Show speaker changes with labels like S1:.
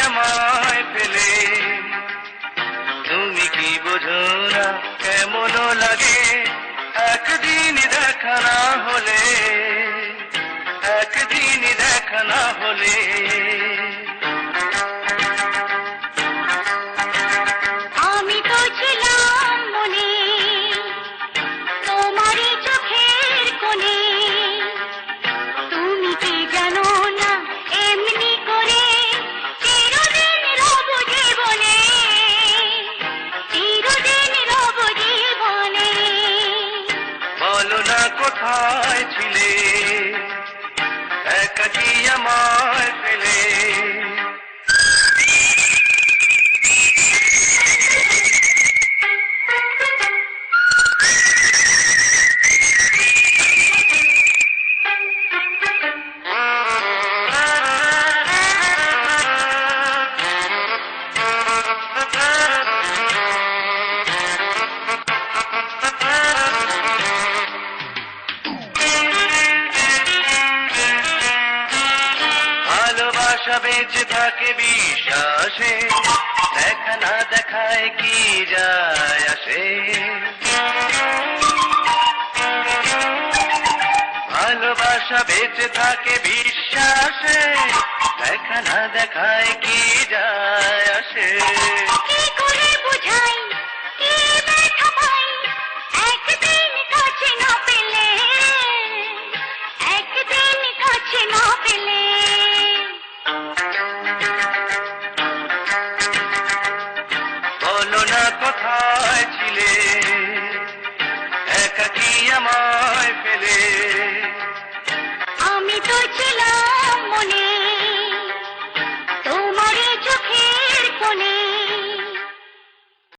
S1: আমায় ফেলে। তুমি কি বোঝো না কেমন লাগে একদিন দেখা না হলে, একদিন দেখা না হলে।
S2: আমি তো ছিলাম মনে তোমারই চোখের কোণে, তুমি কি জানো না এমনি করে চিরদিন রব জীবনে, চিরদিন রব জীবনে।
S1: বলো না কোথায় ছিলে একাকি আমায় ফেলে। ভালোবাসা বেঁচে থাকে বিশ্বাসে, দেখা না দেখায় কি যায় আসে। ভালোবাসা বেঁচে থাকে বিশ্বাসে, দেখা না দেখায় কি যায় আসে।
S2: কি করে বুঝাই কি ব্যথা পাই একদিন কাছে না পেলে, একদিন কাছে না পেলে।
S1: বলো না কোথায় ছিলে একাকি আমায় ফেলে।